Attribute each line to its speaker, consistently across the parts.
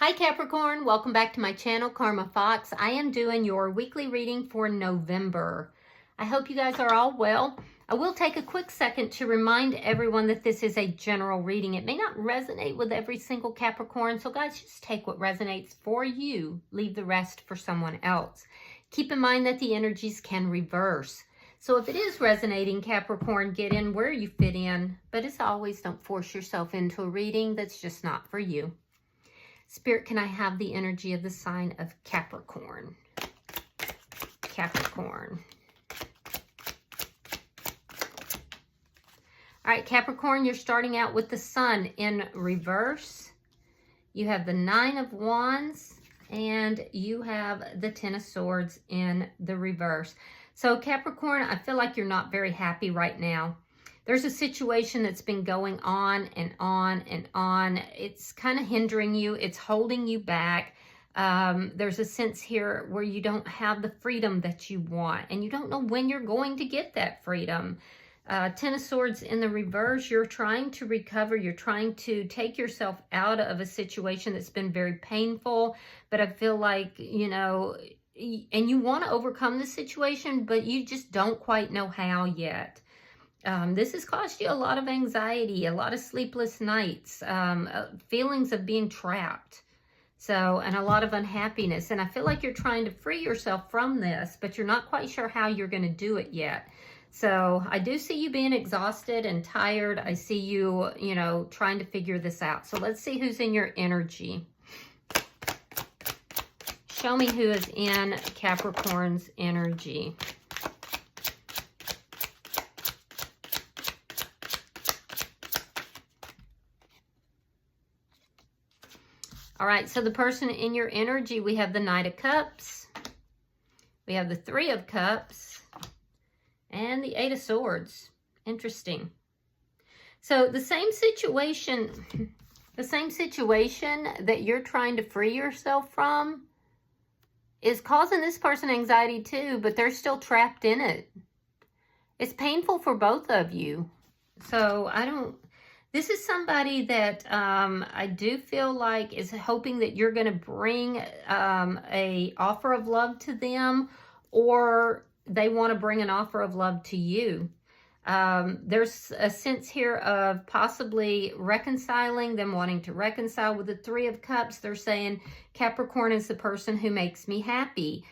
Speaker 1: Hi Capricorn, welcome back to my channel, Karma Fox. I am doing your weekly reading for November. I hope you guys are all well. I will take a quick second to remind everyone that this is a general reading. It may not resonate with every single Capricorn, so guys, just take what resonates for you. Leave the rest for someone else. Keep in mind that the energies can reverse. So if it is resonating, Capricorn, get in where you fit in. But as always, don't force yourself into a reading that's just not for you. Spirit, can I have the energy of the sign of Capricorn? Capricorn. All right, Capricorn, you're starting out with the sun in reverse. You have the Nine of Wands and you have the Ten of Swords in the reverse. So Capricorn, I feel like you're not very happy right now. There's a situation that's been going on and on and on. It's kind of hindering you. It's holding you back. There's a sense here where you don't have the freedom that you want, and you don't know when you're going to get that freedom. Ten of Swords in the reverse, you're trying to recover. You're trying to take yourself out of a situation that's been very painful, but I feel like, you know, and you want to overcome the situation, but you just don't quite know how yet. This has caused you a lot of anxiety, a lot of sleepless nights, feelings of being trapped. So, and a lot of unhappiness. And I feel like you're trying to free yourself from this, but you're not quite sure how you're going to do it yet. So I do see you being exhausted and tired. I see you, you know, trying to figure this out. So let's see who's in your energy. Show me who is in Capricorn's energy. All right, so the person in your energy, we have the Knight of Cups, we have the Three of Cups, and the Eight of Swords. Interesting. So the same situation that you're trying to free yourself from is causing this person anxiety too, but they're still trapped in it. It's painful for both of you. So this is somebody that I do feel like is hoping that you're going to bring a offer of love to them, or they want to bring an offer of love to you. There's a sense here of possibly reconciling, them wanting to reconcile with the Three of Cups. They're saying Capricorn is the person who makes me happy.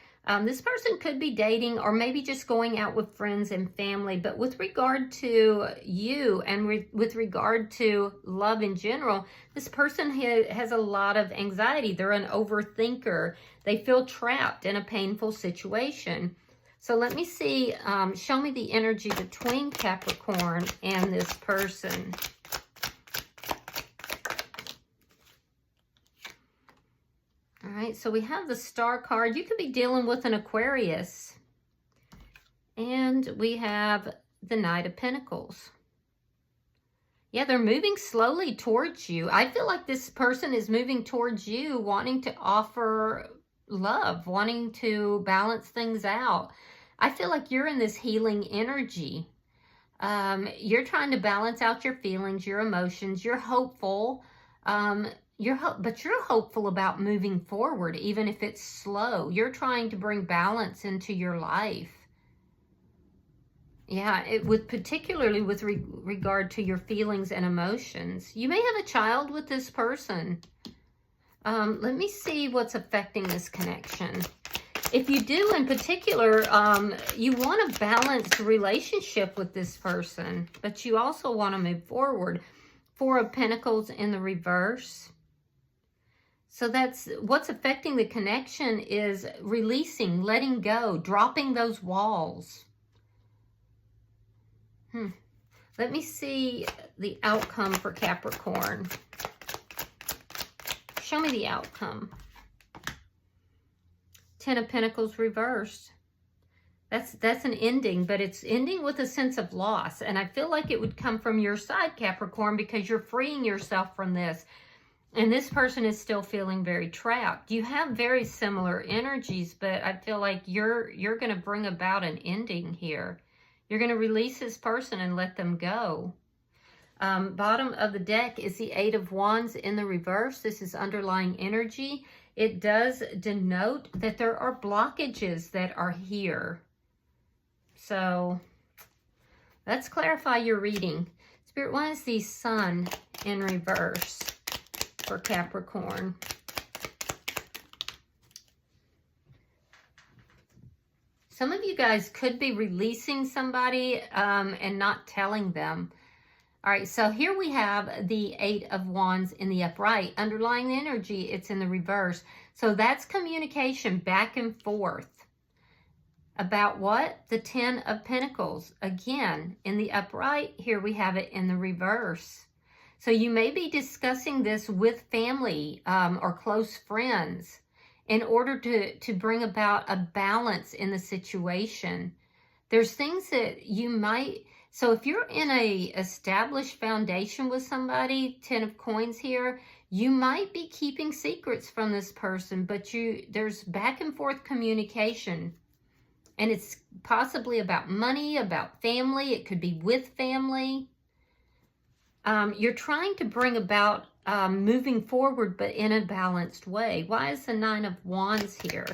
Speaker 1: This person could be dating or maybe just going out with friends and family. But with regard to you and with regard to love in general, this person has a lot of anxiety. They're an overthinker. They feel trapped in a painful situation. So let me see, show me the energy between Capricorn and this person. All right, so we have the Star card. You could be dealing with an Aquarius. And we have the Knight of Pentacles. Yeah, they're moving slowly towards you. I feel like this person is moving towards you, wanting to offer love, wanting to balance things out. I feel like you're in this healing energy. You're trying to balance out your feelings, your emotions. You're hopeful. But you're hopeful about moving forward, even if it's slow. You're trying to bring balance into your life. Yeah, particularly with regard to your feelings and emotions. You may have a child with this person. Let me see what's affecting this connection. If you do, in particular, you want a balanced relationship with this person, but you also want to move forward. Four of Pentacles in the reverse. So that's what's affecting the connection, is releasing, letting go, dropping those walls. Let me see the outcome for Capricorn. Show me the outcome. Ten of Pentacles reversed. That's an ending, but it's ending with a sense of loss. And I feel like it would come from your side, Capricorn, because you're freeing yourself from this. And this person is still feeling very trapped. You have very similar energies, but I feel like you're going to bring about an ending here. You're going to release this person and let them go. Bottom of the deck is the Eight of Wands in the reverse. This is underlying energy. It does denote that there are blockages that are here. So let's clarify your reading. Spirit, why is the Sun in reverse for Capricorn? Some of you guys could be releasing somebody and not telling them. All right, so here we have the Eight of Wands in the upright. Underlying the energy, it's in the reverse. So that's communication back and forth. About what? The Ten of Pentacles. Again, in the upright, here we have it in the reverse. So you may be discussing this with family or close friends in order to bring about a balance in the situation. There's things that you might... So if you're in a established foundation with somebody, Ten of Coins here, you might be keeping secrets from this person, but there's back and forth communication. And it's possibly about money, about family. It could be with family. You're trying to bring about moving forward, but in a balanced way. Why is the Nine of Wands here?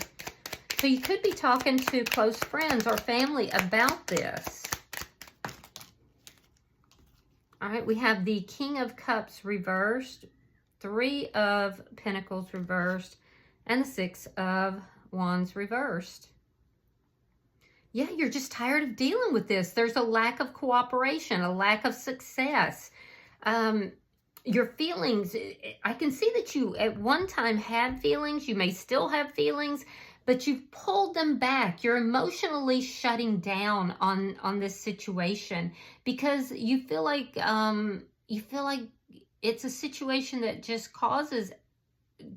Speaker 1: So you could be talking to close friends or family about this. All right, we have the King of Cups reversed, Three of Pentacles reversed, and the Six of Wands reversed. Yeah, you're just tired of dealing with this. There's a lack of cooperation, a lack of success. Your feelings, I can see that you at one time had feelings. You may still have feelings, but you've pulled them back. You're emotionally shutting down on this situation because you feel like it's a situation that just causes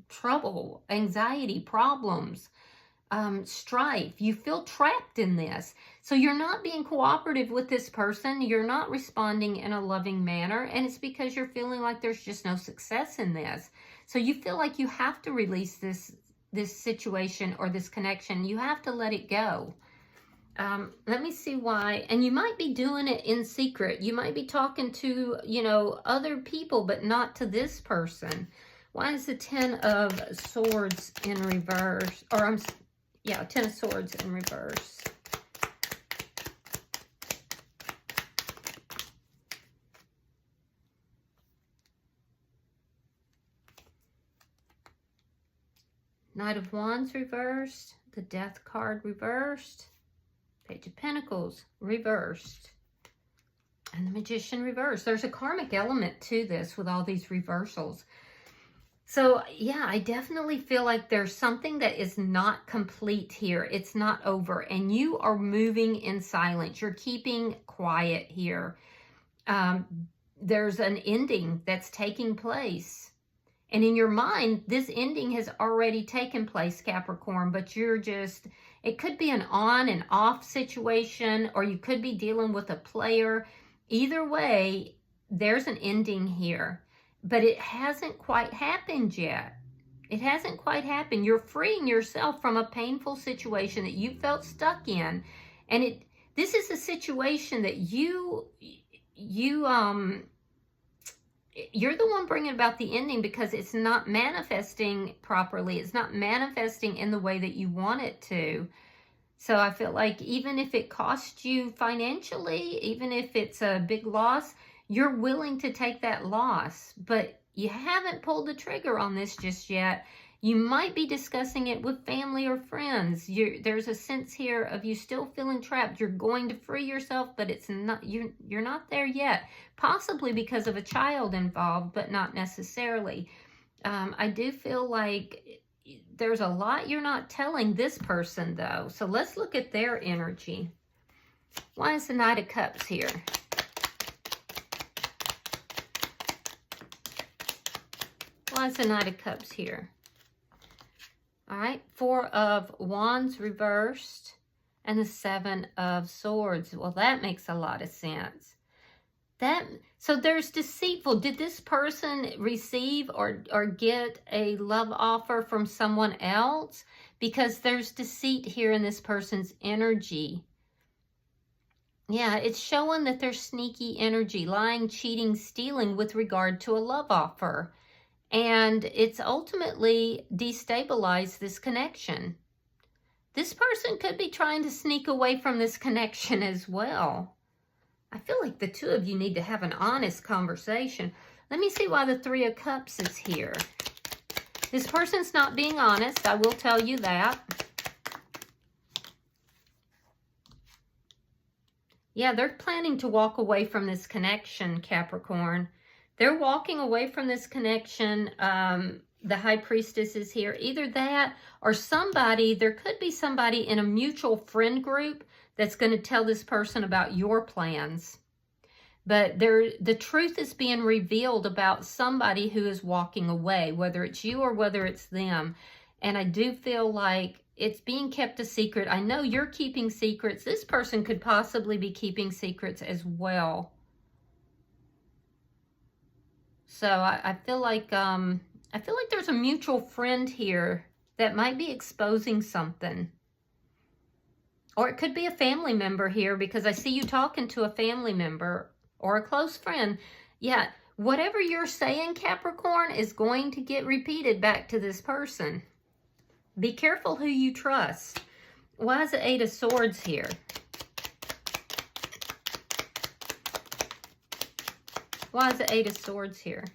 Speaker 1: trouble, anxiety, problems, strife. You feel trapped in this. So you're not being cooperative with this person. You're not responding in a loving manner. And it's because you're feeling like there's just no success in this. So you feel like you have to release this situation or this connection. You have to let it go. Let me see why. And you might be doing it in secret. You might be talking to, other people, but not to this person. Why is the Ten of Swords in reverse? Or Ten of Swords in reverse. Knight of Wands reversed, the Death card reversed, Page of Pentacles reversed, and the Magician reversed. There's a karmic element to this with all these reversals. So, yeah, I definitely feel like there's something that is not complete here. It's not over, and you are moving in silence. You're keeping quiet here. There's an ending that's taking place. And in your mind, this ending has already taken place, Capricorn, but it could be an on and off situation, or you could be dealing with a player. Either way, there's an ending here, but it hasn't quite happened yet. It hasn't quite happened. You're freeing yourself from a painful situation that you felt stuck in. And this is a situation that you're the one bringing about the ending because it's not manifesting properly. It's not manifesting in the way that you want it to. So I feel like even if it costs you financially, even if it's a big loss, you're willing to take that loss. But you haven't pulled the trigger on this just yet. You might be discussing it with family or friends. There's a sense here of you still feeling trapped. You're going to free yourself, but it's not. You're not there yet. Possibly because of a child involved, but not necessarily. I do feel like there's a lot you're not telling this person, though. So let's look at their energy. Why is the Knight of Cups here? Why is the Knight of Cups here? All right, Four of Wands reversed and the Seven of Swords. Well, that makes a lot of sense. So there's deceitful. Did this person receive or get a love offer from someone else? Because there's deceit here in this person's energy. Yeah, it's showing that there's sneaky energy, lying, cheating, stealing with regard to a love offer. And it's ultimately destabilized this connection. This person could be trying to sneak away from this connection as well. I feel like the two of you need to have an honest conversation. Let me see why the Three of Cups is here. This person's not being honest, I will tell you that. Yeah, they're planning to walk away from this connection, Capricorn. They're walking away from this connection. The High Priestess is here. Either that or somebody, there could be somebody in a mutual friend group that's going to tell this person about your plans. But the truth is being revealed about somebody who is walking away, whether it's you or whether it's them. And I do feel like it's being kept a secret. I know you're keeping secrets. This person could possibly be keeping secrets as well. So I feel like there's a mutual friend here that might be exposing something. Or it could be a family member here, because I see you talking to a family member or a close friend. Yeah, whatever you're saying, Capricorn, is going to get repeated back to this person. Be careful who you trust. Why is the Eight of Swords here? Why is the Eight of Swords here?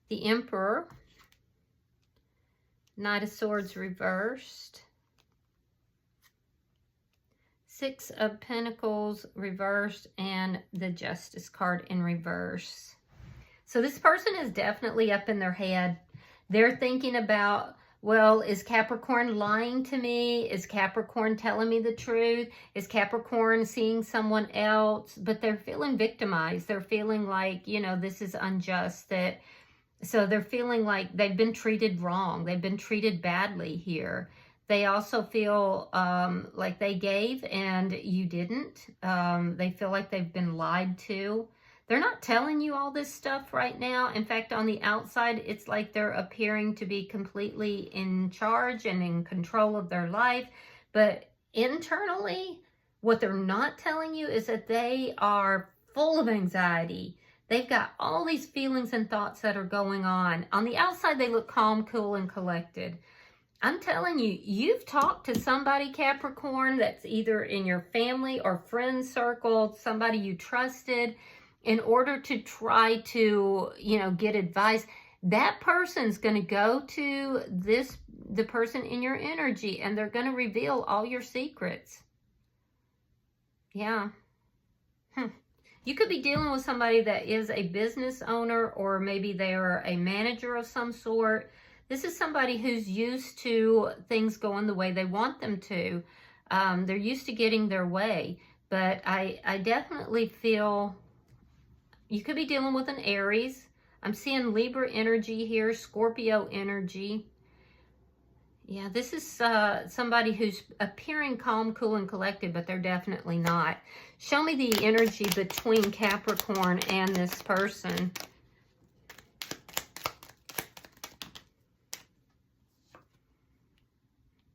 Speaker 1: The Emperor. Knight of Swords reversed. Six of Pentacles reversed, and the Justice card in reverse. So this person is definitely up in their head. They're thinking about, well, is Capricorn lying to me? Is Capricorn telling me the truth? Is Capricorn seeing someone else? But they're feeling victimized. They're feeling like, you know, this is unjust. So they're feeling like they've been treated wrong. They've been treated badly here. They also feel like they gave and you didn't. They feel like they've been lied to. They're not telling you all this stuff right now. In fact, on the outside, it's like they're appearing to be completely in charge and in control of their life. But internally, what they're not telling you is that they are full of anxiety. They've got all these feelings and thoughts that are going on. On the outside, they look calm, cool, and collected. I'm telling you, you've talked to somebody, Capricorn, that's either in your family or friend circle, somebody you trusted, in order to try to, you know, get advice. That person's going to go to the person in your energy, and they're going to reveal all your secrets. Yeah. You could be dealing with somebody that is a business owner, or maybe they are a manager of some sort. This is somebody who's used to things going the way they want them to. They're used to getting their way. But I definitely feel you could be dealing with an Aries. I'm seeing Libra energy here, Scorpio energy. Yeah, this is somebody who's appearing calm, cool, and collected, but they're definitely not. Show me the energy between Capricorn and this person.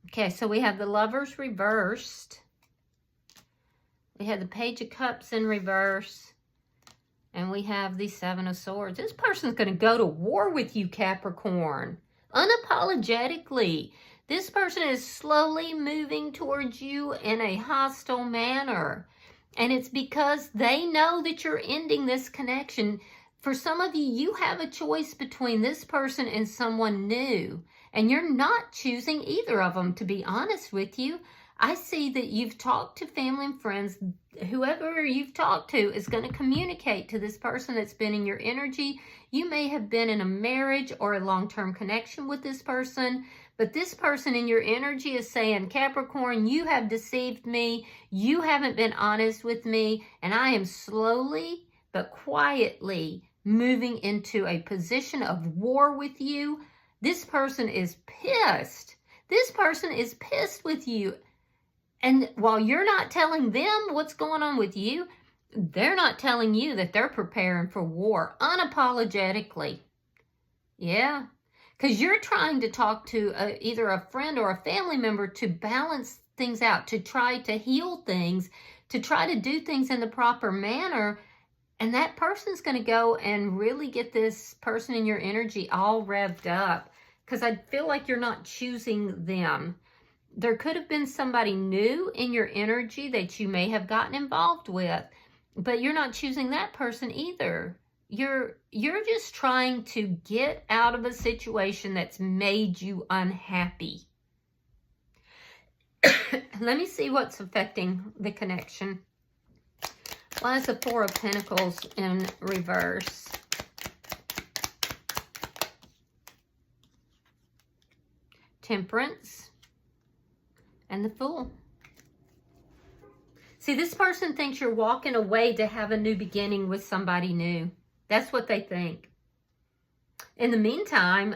Speaker 1: Okay, so we have the Lovers reversed. We have the Page of Cups in reverse. And we have the Seven of Swords. This person's going to go to war with you, Capricorn. Unapologetically. This person is slowly moving towards you in a hostile manner. And it's because they know that you're ending this connection. For some of you, you have a choice between this person and someone new. And you're not choosing either of them, to be honest with you. I see that you've talked to family and friends. Whoever you've talked to is going to communicate to this person that's been in your energy. You may have been in a marriage or a long-term connection with this person, but this person in your energy is saying, Capricorn, you have deceived me. You haven't been honest with me, and I am slowly but quietly moving into a position of war with you. This person is pissed. This person is pissed with you. And while you're not telling them what's going on with you, they're not telling you that they're preparing for war unapologetically. Yeah. Because you're trying to talk to either a friend or a family member to balance things out, to try to heal things, to try to do things in the proper manner. And that person's going to go and really get this person in your energy all revved up, because I feel like you're not choosing them. There could have been somebody new in your energy that you may have gotten involved with, but you're not choosing that person either. You're just trying to get out of a situation that's made you unhappy. Let me see what's affecting the connection. Why is the Four of Pentacles in reverse? Temperance and the Fool. See, this person thinks you're walking away to have a new beginning with somebody new. That's what they think. In the meantime,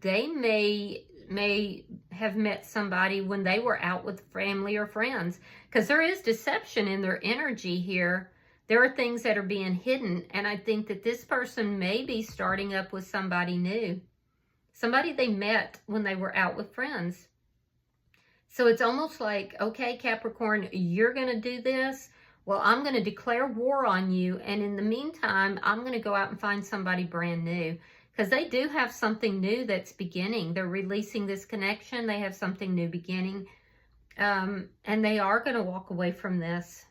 Speaker 1: they may have met somebody when they were out with family or friends, because there is deception in their energy here. There are things that are being hidden, and I think that this person may be starting up with somebody new, somebody they met when they were out with friends. So it's almost like, okay, Capricorn, you're going to do this. Well, I'm going to declare war on you, and in the meantime, I'm going to go out and find somebody brand new. Because they do have something new that's beginning. They're releasing this connection. They have something new beginning. And they are going to walk away from this.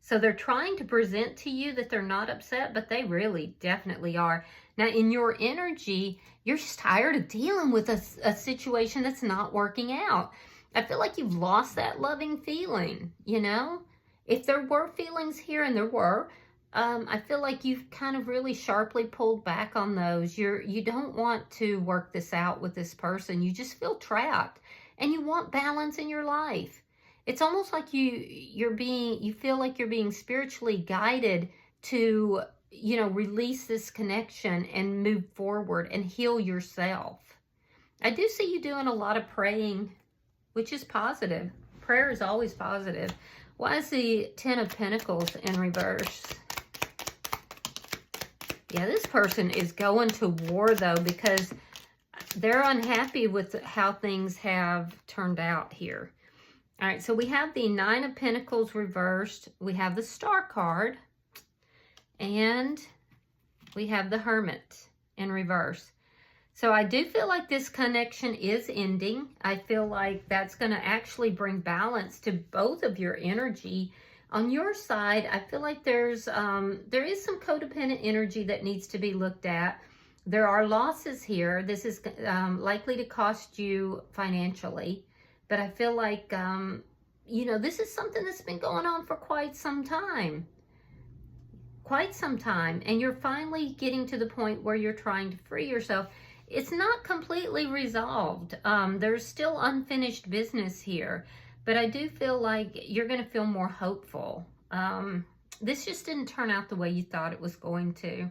Speaker 1: So they're trying to present to you that they're not upset, but they really definitely are. Now, in your energy, you're just tired of dealing with a situation that's not working out. I feel like you've lost that loving feeling, you know? If there were feelings here, and there were, I feel like you've kind of really sharply pulled back on those. You don't want to work this out with this person. You just feel trapped, and you want balance in your life. It's almost like you feel like you're being spiritually guided to, you know, release this connection and move forward and heal yourself. I do see you doing a lot of praying, which is positive. Prayer is always positive. Why is the Ten of Pentacles in reverse? Yeah, this person is going to war, though, because they're unhappy with how things have turned out here. All right, so we have the Nine of Pentacles reversed. We have the Star card. And we have the Hermit in reverse. So I do feel like this connection is ending. I feel like that's going to actually bring balance to both of your energy. On your side, I feel like there is some codependent energy that needs to be looked at. There are losses here. This is likely to cost you financially. But I feel like, you know, this is something that's been going on for quite some time. And you're finally getting to the point where you're trying to free yourself. It's not completely resolved. There's still unfinished business here. But I do feel like you're going to feel more hopeful. This just didn't turn out the way you thought it was going to.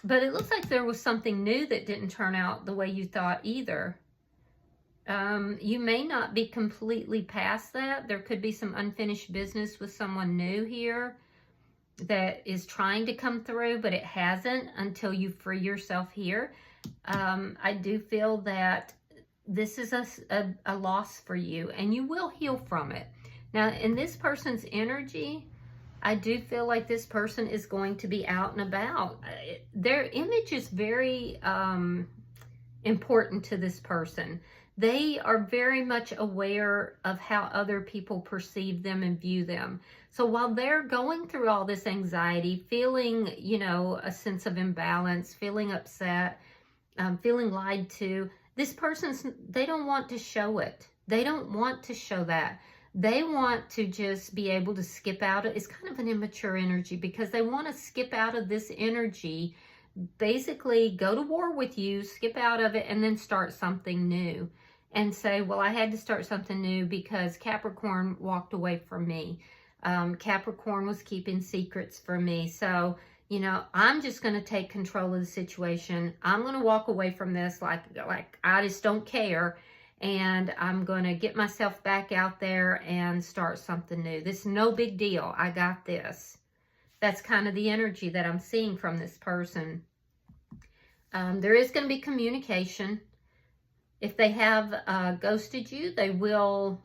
Speaker 1: But it looks like there was something new that didn't turn out the way you thought either. You may not be completely past that. There could be some unfinished business with someone new here that is trying to come through, but it hasn't until you free yourself here. I do feel that this is a loss for you, and you will heal from it. Now, in this person's energy, I do feel like this person is going to be out and about. Their image is very important to this person. They are very much aware of how other people perceive them and view them. So while they're going through all this anxiety, feeling, you know, a sense of imbalance, feeling upset, feeling lied to, this person's, they don't want to show it. They don't want to show that. They want to just be able to skip out. It's kind of an immature energy because they want to skip out of this energy, basically go to war with you, skip out of it, and then start something new. And say, well, I had to start something new because Capricorn walked away from me. Capricorn was keeping secrets from me. So, you know, I'm just going to take control of the situation. I'm going to walk away from this like I just don't care. And I'm going to get myself back out there and start something new. This is no big deal. I got this. That's kind of the energy that I'm seeing from this person. There is going to be communication. If they have ghosted you, they will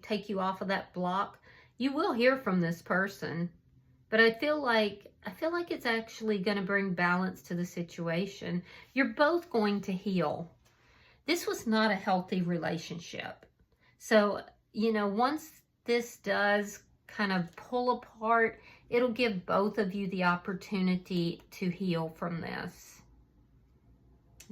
Speaker 1: take you off of that block. You will hear from this person, but I feel like it's actually going to bring balance to the situation. You're both going to heal. This was not a healthy relationship. So, you know, once this does kind of pull apart, it'll give both of you the opportunity to heal from this.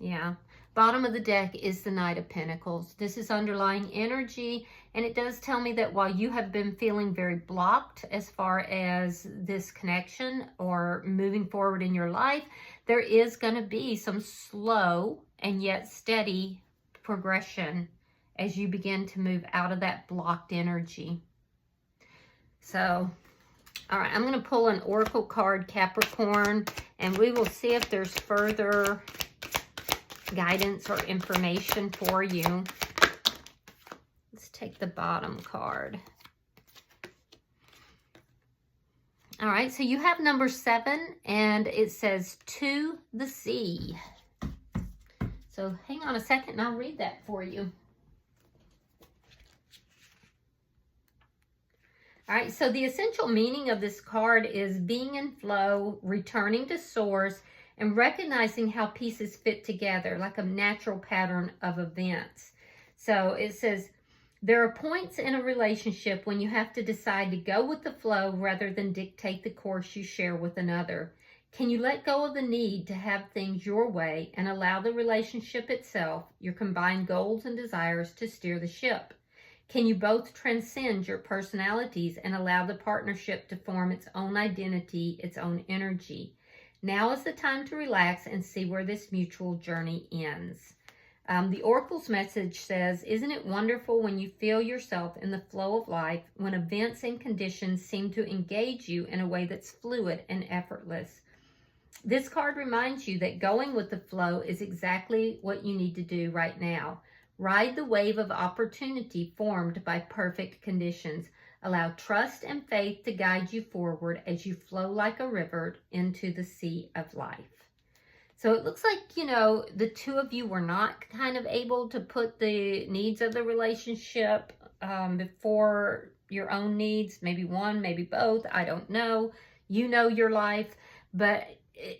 Speaker 1: Yeah. Bottom of the deck is the Knight of Pentacles. This is underlying energy, and it does tell me that while you have been feeling very blocked as far as this connection or moving forward in your life, there is going to be some slow and yet steady progression as you begin to move out of that blocked energy. So, all right, I'm going to pull an Oracle card, Capricorn, and we will see if there's further guidance or information for you. Let's take the bottom card. All right, so you have number 7, and it says to the sea. So hang on a second and I'll read that for you. All right, so the essential meaning of this card is being in flow, returning to source, and recognizing how pieces fit together, like a natural pattern of events. So it says, there are points in a relationship when you have to decide to go with the flow rather than dictate the course you share with another. Can you let go of the need to have things your way and allow the relationship itself, your combined goals and desires, to steer the ship? Can you both transcend your personalities and allow the partnership to form its own identity, its own energy? Now is the time to relax and see where this mutual journey ends. The Oracle's message says, isn't it wonderful when you feel yourself in the flow of life, when events and conditions seem to engage you in a way that's fluid and effortless? This card reminds you that going with the flow is exactly what you need to do right now. Ride the wave of opportunity formed by perfect conditions. Allow trust and faith to guide you forward as you flow like a river into the sea of life. So it looks like, you know, the two of you were not kind of able to put the needs of the relationship before your own needs. Maybe one, maybe both. I don't know. You know your life. But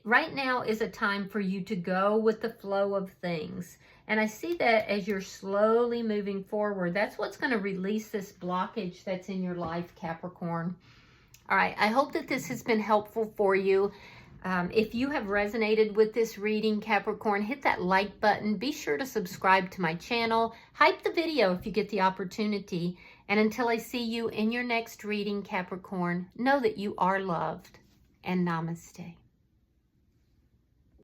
Speaker 1: right now is a time for you to go with the flow of things. And I see that as you're slowly moving forward, that's what's going to release this blockage that's in your life, Capricorn. All right, I hope that this has been helpful for you. If you have resonated with this reading, Capricorn, hit that like button. Be sure to subscribe to my channel. Hype the video if you get the opportunity. And until I see you in your next reading, Capricorn, know that you are loved. And namaste.